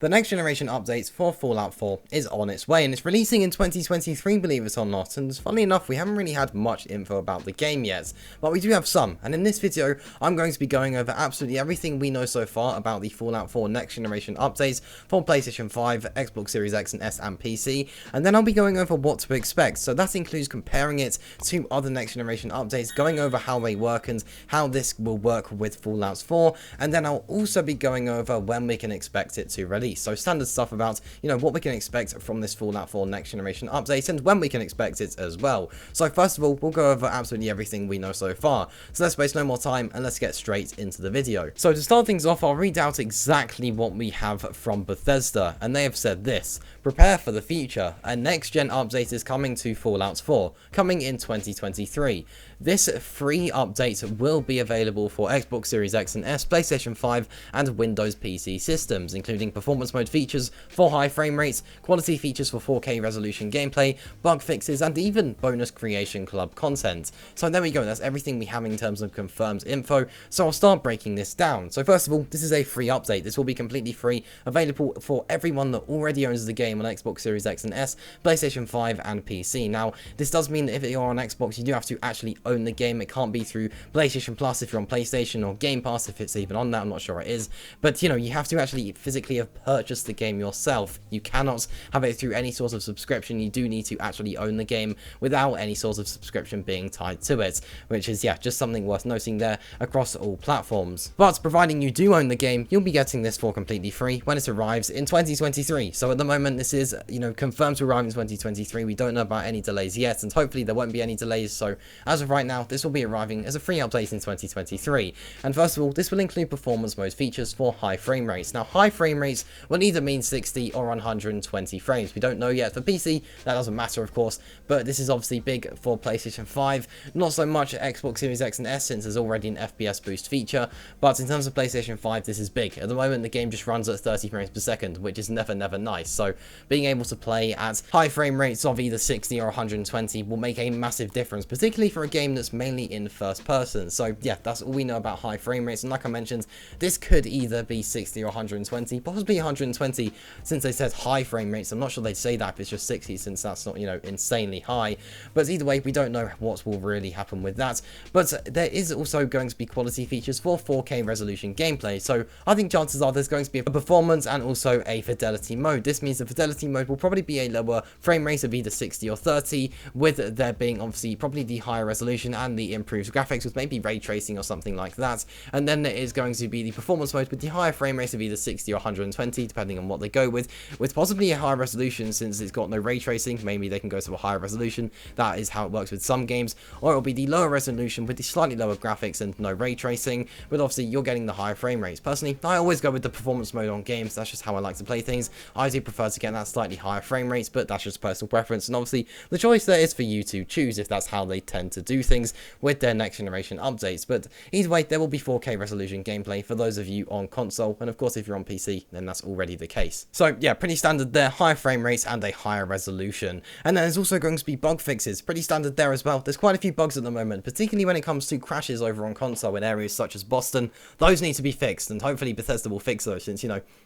The next generation updates for Fallout 4 is on its way, and it's releasing in 2023, believe it or not, and funnily enough, we haven't really had much info about the game yet, but we do have some, and in this video, I'm going to be going over absolutely everything we know so far about the Fallout 4 next generation updates for PlayStation 5, Xbox Series X and S and PC, and then I'll be going over what to expect, so that includes comparing it to other next generation updates, going over how they work and how this will work with Fallout 4, and then I'll also be going over when we can expect it to release. So standard stuff about, what we can expect from this Fallout 4 next generation update and when we can expect it as well. So first of all, we'll go over absolutely everything we know so far. So let's waste no more time and let's get straight into the video. So to start things off, I'll read out exactly what we have from Bethesda, and they have said this: prepare for the future. A next gen update is coming to Fallout 4, coming in 2023. This free update will be available for Xbox Series X and S, PlayStation 5 and Windows PC systems, including performance mode features for high frame rates, quality features for 4K resolution gameplay, bug fixes and even bonus creation club content. So there we go, that's everything we have in terms of confirmed info, so I'll start breaking this down. So first of all, this is a free update. This will be completely free, available for everyone that already owns the game on Xbox Series X and S, PlayStation 5 and PC. Now, this does mean that if you're on Xbox, you do have to actually own the game. It can't be through PlayStation Plus if you're on PlayStation, or Game Pass if it's even on that. I'm not sure it is, but you have to actually physically have purchased the game yourself. You cannot have it through any sort of subscription. You do need to actually own the game without any sort of subscription being tied to it, which is just something worth noting there across all platforms. But providing you do own the game, you'll be getting this for completely free when it arrives in 2023. So at the moment, this is confirmed to arrive in 2023. We don't know about any delays yet, and hopefully there won't be any delays. So as of right now, this will be arriving as a free update in 2023. And first of all, this will include performance mode features for high frame rates. Now, high frame rates will either mean 60 or 120 frames. We don't know yet. For PC, that doesn't matter, of course, but this is obviously big for PlayStation 5. Not so much Xbox Series X and S, since there's already an FPS boost feature, but in terms of PlayStation 5, this is big. At the moment, the game just runs at 30 frames per second, which is never nice. So being able to play at high frame rates of either 60 or 120 will make a massive difference, particularly for a game that's mainly in first person. So yeah, that's all we know about high frame rates, and like I mentioned, this could either be 60 or 120, possibly 120, since they said high frame rates. I'm not sure they'd say that if it's just 60, since that's not, insanely high, but either way, we don't know what will really happen with that. But there is also going to be quality features for 4K resolution gameplay, so I think chances are there's going to be a performance and also a fidelity mode. This means the fidelity mode will probably be a lower frame rate of either 60 or 30, with there being obviously probably the higher resolution and the improved graphics with maybe ray tracing or something like that. And then there is going to be the performance mode with the higher frame rate of either 60 or 120, depending on what they go with possibly a higher resolution, since it's got no ray tracing. Maybe they can go to a higher resolution. That is how it works with some games. Or it'll be the lower resolution with the slightly lower graphics and no ray tracing, but obviously you're getting the higher frame rates. Personally, I always go with the performance mode on games. That's just how I like to play things. I do prefer to get that slightly higher frame rates, but that's just personal preference, and obviously the choice there is for you to choose if that's how they tend to do things with their next generation updates. But either way, there will be 4K resolution gameplay for those of you on console, and of course if you're on PC, then that's already the case. So yeah, pretty standard there, higher frame rates and a higher resolution. And then there's also going to be bug fixes, pretty standard there as well. There's quite a few bugs at the moment, particularly when it comes to crashes over on console in areas such as Boston. Those need to be fixed, and hopefully Bethesda will fix those, since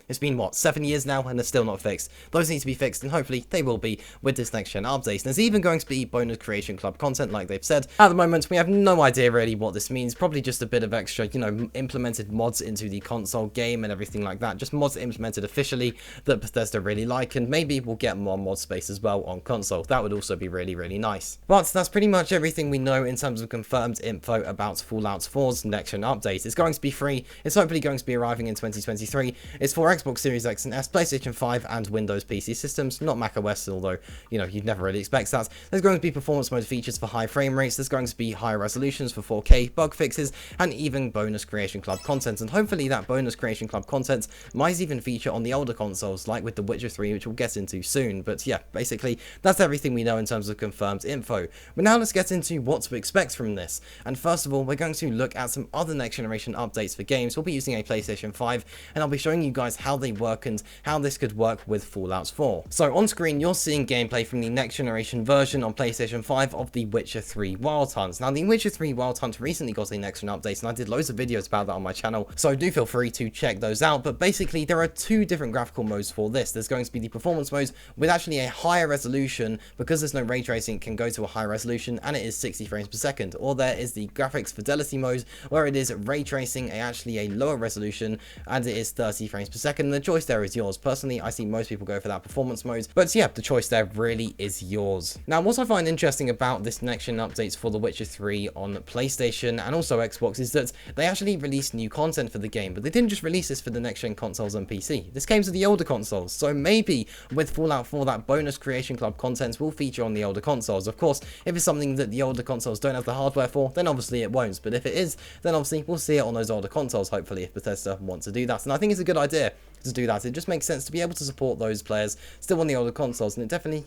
it's been what, 7 years now and they're still not fixed. Those need to be fixed, and hopefully they will be with this next gen update. And there's even going to be bonus creation club content, like they've said. At the moment, we have no idea really what this means. Probably just a bit of extra, implemented mods into the console game and everything like that. Just mods implemented officially that Bethesda really like, and maybe we'll get more mod space as well on console. That would also be really nice. But that's pretty much everything we know in terms of confirmed info about Fallout 4's next gen update. It's going to be free. It's hopefully going to be arriving in 2023. It's for Xbox Series X and S, PlayStation 5 and Windows PC systems, not macOS, although you'd never really expect that. There's going to be performance mode features for high frame rates. There's going to be higher resolutions for 4K, bug fixes, and even bonus creation club content. And hopefully that bonus creation club content might even feature on the older consoles, like with The Witcher 3, which we'll get into soon. But yeah, basically that's everything we know in terms of confirmed info. But now let's get into what to expect from this. And first of all, we're going to look at some other next generation updates for games. We'll be using a PlayStation 5, and I'll be showing you guys how they work and how this could work with Fallout 4. So on screen, you're seeing gameplay from the next generation version on PlayStation 5 of The Witcher 3 Wild Wild Hunt. Now, the Witcher 3 Wild Hunt recently got a next-gen update, and I did loads of videos about that on my channel, so do feel free to check those out. But basically, there are two different graphical modes for this. There's going to be the performance mode with actually a higher resolution, because there's no ray tracing, it can go to a higher resolution, and it is 60 frames per second. Or there is the graphics fidelity mode, where it is ray tracing, actually a lower resolution, and it is 30 frames per second. The choice there is yours. Personally, I see most people go for that performance mode, but yeah, the choice there really is yours. Now, what I find interesting about this next-gen updates for The Witcher 3 on PlayStation and also Xbox is that they actually released new content for the game, but they didn't just release this for the next-gen consoles and PC. This came to the older consoles, so maybe with Fallout 4, that bonus Creation Club content will feature on the older consoles. Of course, if it's something that the older consoles don't have the hardware for, then obviously it won't, but if it is, then obviously we'll see it on those older consoles, hopefully, if Bethesda wants to do that. And I think it's a good idea to do that. It just makes sense to be able to support those players still on the older consoles, and it definitely,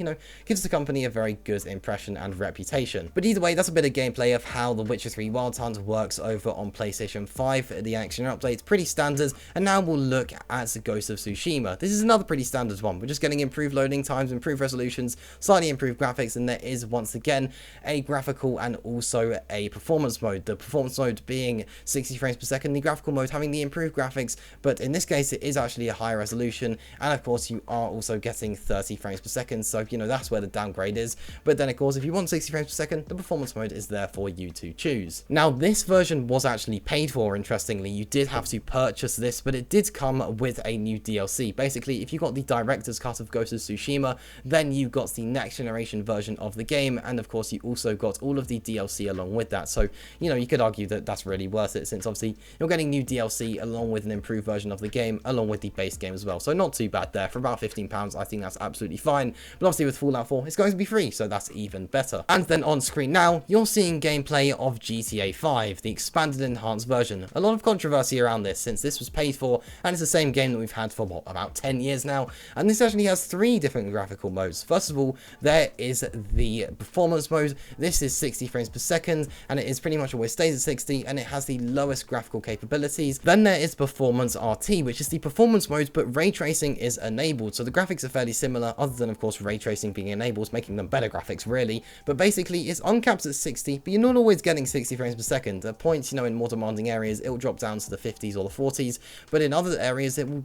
gives the company a very good impression and reputation. But either way, that's a bit of gameplay of how The Witcher 3 Wild Hunt works over on PlayStation 5. The action update's pretty standard, and now we'll look at Ghost of Tsushima. This is another pretty standard one. We're just getting improved loading times, improved resolutions, slightly improved graphics, and there is once again a graphical and also a performance mode. The performance mode being 60 frames per second, the graphical mode having the improved graphics, but in this case it is actually a higher resolution, and of course you are also getting 30 frames per second, so that's where the downgrade is. But then of course, if you want 60 frames per second, the performance mode is there for you to choose. Now, this version was actually paid for. Interestingly, you did have to purchase this, but it did come with a new DLC. Basically, if you got the director's cut of Ghost of Tsushima, then you got the next generation version of the game, and of course you also got all of the DLC along with that. So you could argue that that's really worth it, since obviously you're getting new DLC along with an improved version of the game, along with the base game as well. So not too bad there. For about £15, I think that's absolutely fine. But obviously with Fallout 4, it's going to be free, so that's even better. And then on screen now, you're seeing gameplay of GTA 5, the expanded enhanced version. A lot of controversy around this, since this was paid for, and it's the same game that we've had for, what, about 10 years now. And this actually has 3 different graphical modes. First of all, there is the performance mode. This is 60 frames per second, and it is pretty much always stays at 60, and it has the lowest graphical capabilities. Then there is Performance RT, which is the performance mode, but ray tracing is enabled. So the graphics are fairly similar, other than of course ray tracing being enabled, making them better graphics really. But basically it's uncapped at 60, but you're not always getting 60 frames per second. At points, in more demanding areas, it will drop down to the 50s or the 40s, but in other areas it will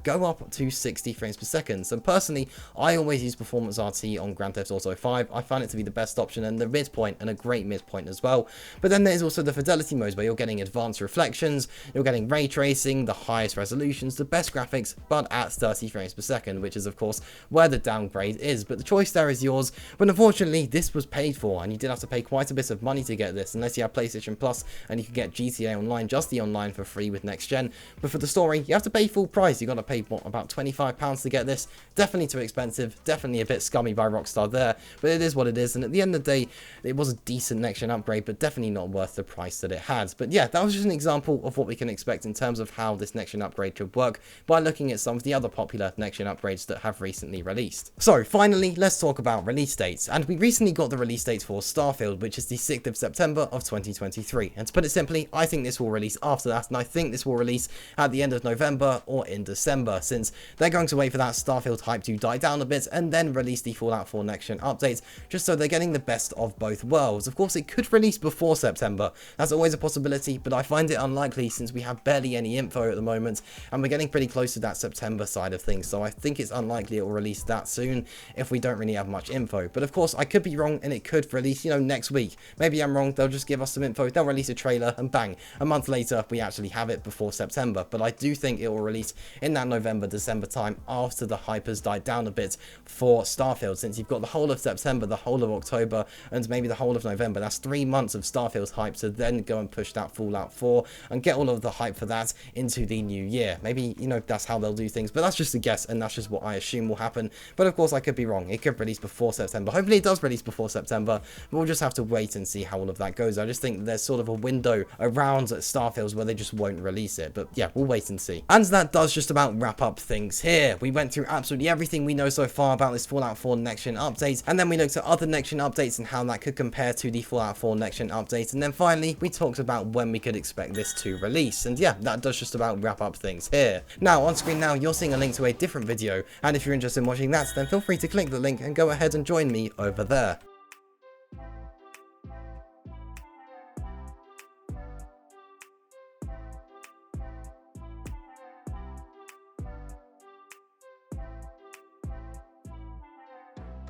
go up to 60 frames per second. So personally, I always use Performance RT on Grand Theft Auto 5. I find it to be the best option and the midpoint, and a great midpoint as well. But then there's also the fidelity mode, where you're getting advanced reflections, you're getting ray tracing, the highest resolutions, the best graphics, but at 30 frames per second, which is of course where the downgrade is. But the choice there is yours. But unfortunately, this was paid for, and you did have to pay quite a bit of money to get this, unless you have PlayStation Plus, and you can get GTA Online, just the online, for free with next gen. But for the story, you have to pay full price. You got to pay, what, about £25 to get this. Definitely too expensive, definitely a bit scummy by Rockstar there, but it is what it is. And at the end of the day, it was a decent next gen upgrade, but definitely not worth the price that it had. But yeah, that was just an example of what we can expect in terms of how this next gen upgrade could work, by looking at some of the other popular next gen upgrades that have recently released. So finally, let's talk about release dates. And we recently got the release date for Starfield, which is the 6th of September of 2023. And to put it simply, I think this will release after that, and I think this will release at the end of November or in December, since they're going to wait for that Starfield hype to die down a bit and then release the Fallout 4 next gen update, just so they're getting the best of both worlds. Of course, it could release before September. That's always a possibility, but I find it unlikely, since we have barely any info at the moment, and we're getting pretty close to that September side of things. So I think it's unlikely it will release that soon if we don't really have much info. But of course, I could be wrong, and it could release, next week. Maybe I'm wrong, they'll just give us some info, they'll release a trailer, and bang, a month later, we actually have it before September. But I do think it will release in that November, December time, after the hype has died down a bit for Starfield, since you've got the whole of September, the whole of October, and maybe the whole of November. That's 3 months of Starfield's hype to then go and push that Fallout 4 and get all of the hype for that into the new year. Maybe, that's how they'll do things, but that's just a guess, and that's just what I assume will happen. But of course, I could be wrong. It could release before September. Hopefully it does release before September, but we'll just have to wait and see how all of that goes. I just think there's sort of a window around Starfield where they just won't release it, but yeah, we'll wait and see. And that does just about wrap up things here. We went through absolutely everything we know so far about this Fallout 4 next gen update, and then we looked at other next gen updates and how that could compare to the Fallout 4 next gen update, and then finally we talked about when we could expect this to release. And yeah, that does just about wrap up things here. Now on screen now, you're seeing a link to a different video, and if you're interested in watching that, then feel free to click the link and go ahead and join me over there.